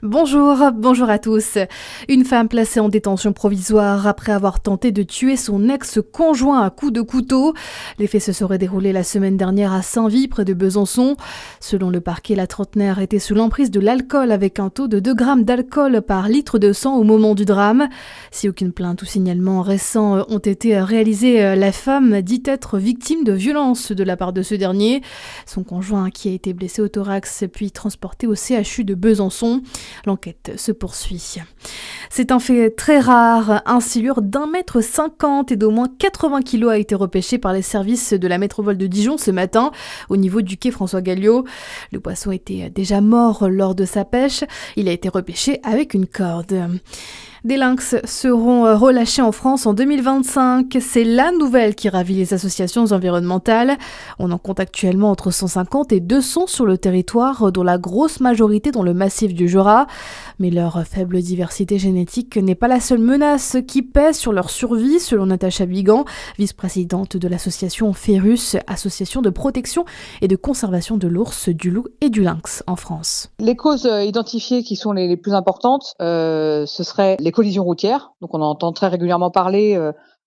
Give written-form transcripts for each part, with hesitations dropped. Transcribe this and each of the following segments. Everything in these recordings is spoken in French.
Bonjour à tous. Une femme placée en détention provisoire après avoir tenté de tuer son ex-conjoint à coups de couteau. Les faits se seraient déroulés la semaine dernière à Saint-Vit, près de Besançon. Selon le parquet, la trentenaire était sous l'emprise de l'alcool avec un taux de 2 grammes d'alcool par litre de sang au moment du drame. Si aucune plainte ou signalement récent ont été réalisés, la femme dit être victime de violences de la part de ce dernier. Son conjoint qui a été blessé au thorax puis transporté au CHU de Besançon. L'enquête se poursuit. C'est un fait très rare. Un silure d'1,50 m et d'au moins 80 kg a été repêché par les services de la métropole de Dijon ce matin, au niveau du quai François Galliot. Le poisson était déjà mort lors de sa pêche. Il a été repêché avec une corde. Des lynx seront relâchés en France en 2025. C'est la nouvelle qui ravit les associations environnementales. On en compte actuellement entre 150 et 200 sur le territoire, dont la grosse majorité dans le massif du Jura. Mais leur faible diversité génétique n'est pas la seule menace qui pèse sur leur survie, selon Natacha Bigan, vice-présidente de l'association Férus, association de protection et de conservation de l'ours, du loup et du lynx en France. Les causes identifiées qui sont les plus importantes, ce seraient les collisions routières. Donc on en entend très régulièrement parler.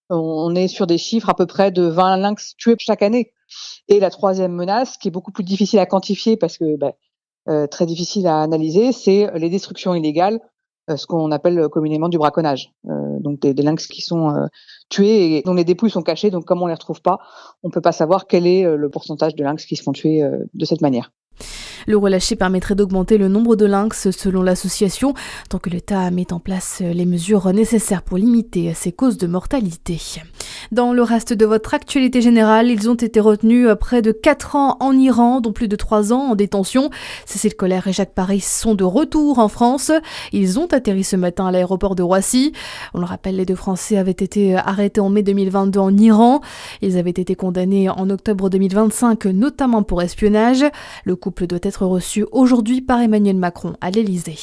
On est sur des chiffres à peu près de 20 lynx tués chaque année. Et la troisième menace, qui est beaucoup plus difficile à quantifier parce que très difficile à analyser, c'est les destructions illégales, ce qu'on appelle communément du braconnage. Donc des lynx qui sont tués et dont les dépouilles sont cachées. Donc comme on les retrouve pas, on peut pas savoir quel est le pourcentage de lynx qui se font tuer de cette manière. Le relâché permettrait d'augmenter le nombre de lynx selon l'association, tant que l'État met en place les mesures nécessaires pour limiter ces causes de mortalité. Dans le reste de votre actualité générale, ils ont été retenus près de 4 ans en Iran, dont plus de 3 ans en détention. Cécile Collère et Jacques Paris sont de retour en France. Ils ont atterri ce matin à l'aéroport de Roissy. On le rappelle, les deux Français avaient été arrêtés en mai 2022 en Iran. Ils avaient été condamnés en octobre 2025, notamment pour espionnage. Le couple doit être reçu aujourd'hui par Emmanuel Macron à l'Élysée.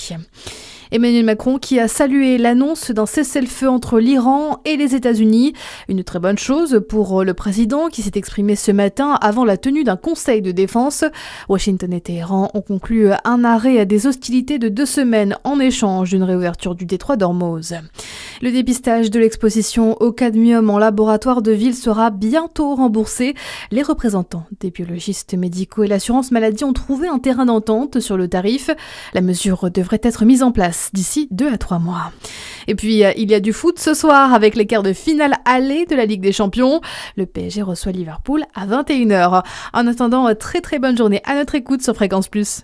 Emmanuel Macron qui a salué l'annonce d'un cessez-le-feu entre l'Iran et les États-Unis. Une très bonne chose pour le président qui s'est exprimé ce matin avant la tenue d'un conseil de défense. Washington et Téhéran ont conclu un arrêt des hostilités de 2 semaines en échange d'une réouverture du détroit d'Ormuz. Le dépistage de l'exposition au cadmium en laboratoire de ville sera bientôt remboursé. Les représentants des biologistes médicaux et l'assurance maladie ont trouvé un terrain d'entente sur le tarif. La mesure devrait être mise en place d'ici 2 à 3 mois. Et puis, il y a du foot ce soir avec les quarts de finale aller de la Ligue des Champions. Le PSG reçoit Liverpool à 21 h. En attendant, très très bonne journée à notre écoute sur Fréquence Plus.